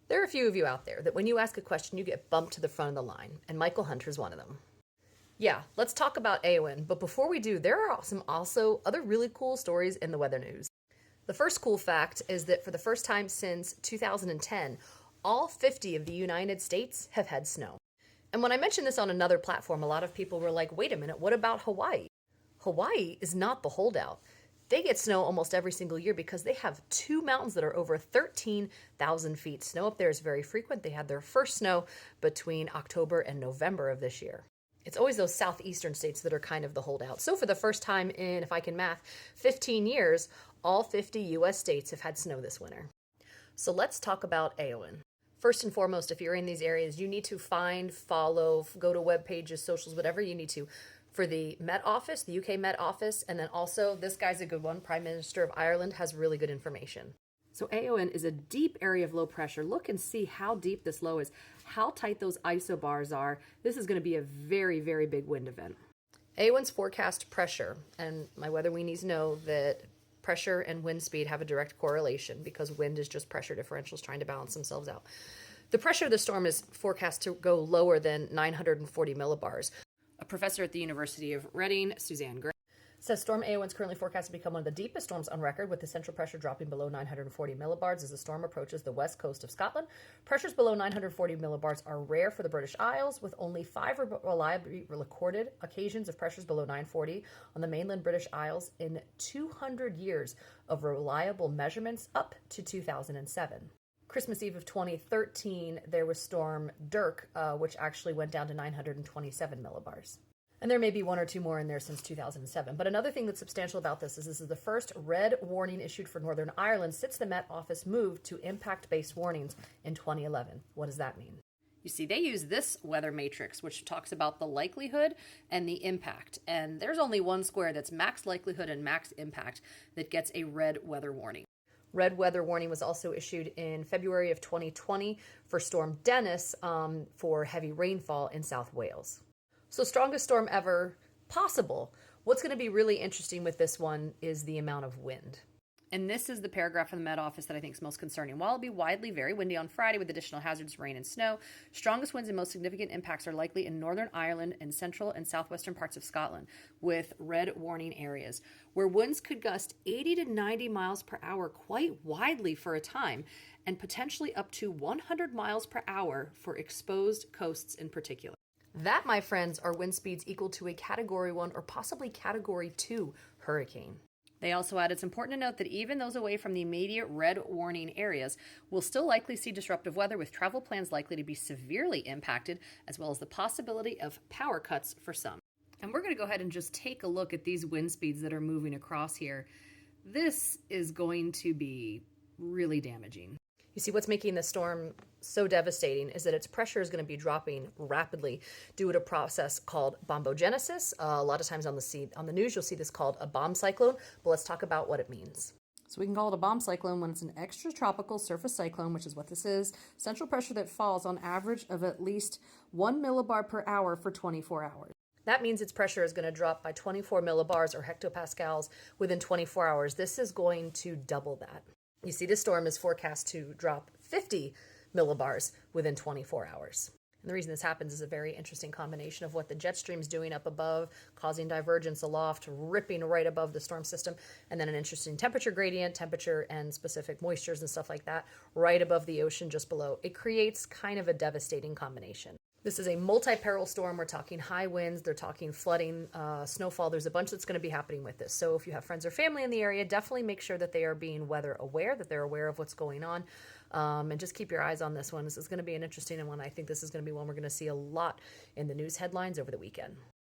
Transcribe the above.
There are a few of you out there that when you ask a question, you get bumped to the front of the line, and Michael Hunter's one of them. Yeah, let's talk about Eowyn, but before we do, there are some also other really cool stories in the weather news. The first cool fact is that for the first time since 2010, all 50 of the United States have had snow. And when I mentioned this on another platform, a lot of people were like, wait a minute, what about Hawaii? Hawaii is not the holdout. They get snow almost every single year because they have two mountains that are over 13,000 feet. Snow up there is very frequent. They had their first snow between October and November of this year. It's always those southeastern states that are kind of the holdout. So for the first time in, if I can math, 15 years, all 50 US states have had snow this winter. So let's talk about Eowyn. First and foremost, if you're in these areas, you need to find, follow, go to web pages, socials, whatever you need to for the Met Office, the UK Met Office, and then also, this guy's a good one, Prime Minister of Ireland has really good information. So Eowyn is a deep area of low pressure. Look and see how deep this low is, how tight those isobars are. This is going to be a very, very big wind event. Eowyn's forecast pressure, and my weather weenies know that pressure and wind speed have a direct correlation because wind is just pressure differentials trying to balance themselves out. The pressure of the storm is forecast to go lower than 940 millibars. A professor at the University of Reading, Suzanne Gray, says Storm Eowyn is currently forecast to become one of the deepest storms on record, with the central pressure dropping below 940 millibars as the storm approaches the west coast of Scotland. Pressures below 940 millibars are rare for the British Isles, with only 5 reliably recorded occasions of pressures below 940 on the mainland British Isles in 200 years of reliable measurements up to 2007. Christmas Eve of 2013, there was Storm Dirk, which actually went down to 927 millibars. And there may be one or two more in there since 2007. But another thing that's substantial about this is the first red warning issued for Northern Ireland since the Met Office moved to impact-based warnings in 2011. What does that mean? You see, they use this weather matrix, which talks about the likelihood and the impact. And there's only one square that's max likelihood and max impact that gets a red weather warning. Red weather warning was also issued in February of 2020 for Storm Dennis for heavy rainfall in South Wales. So strongest storm ever possible. What's going to be really interesting with this one is the amount of wind. And this is the paragraph from the Met Office that I think is most concerning. While it'll be widely very windy on Friday with additional hazards, rain and snow, strongest winds and most significant impacts are likely in Northern Ireland and central and southwestern parts of Scotland, with red warning areas, where winds could gust 80 to 90 miles per hour quite widely for a time, and potentially up to 100 miles per hour for exposed coasts in particular. That, my friends, are wind speeds equal to a Category 1 or possibly Category 2 hurricane. They also add, it's important to note that even those away from the immediate red warning areas will still likely see disruptive weather, with travel plans likely to be severely impacted, as well as the possibility of power cuts for some. And we're going to go ahead and just take a look at these wind speeds that are moving across here. This is going to be really damaging. You see, what's making the storm so devastating is that its pressure is going to be dropping rapidly due to a process called bombogenesis. A lot of times on the news, you'll see this called a bomb cyclone, but let's talk about what it means. So we can call it a bomb cyclone when it's an extratropical surface cyclone, which is what this is. Central pressure that falls on average of at least 1 millibar per hour for 24 hours. That means its pressure is going to drop by 24 millibars or hectopascals within 24 hours. This is going to double that. You see, this storm is forecast to drop 50 millibars within 24 hours. And the reason this happens is a very interesting combination of what the jet stream's doing up above, causing divergence aloft, ripping right above the storm system, and then an interesting temperature gradient, temperature and specific moistures and stuff like that, right above the ocean just below. It creates kind of a devastating combination. This is a multi-peril storm. We're talking high winds, they're talking flooding, snowfall. There's a bunch that's going to be happening with this. So if you have friends or family in the area, definitely make sure that they are being weather aware, that they're aware of what's going on, and just keep your eyes on this one. This is going to be an interesting one. I think this is going to be one we're going to see a lot in the news headlines over the weekend.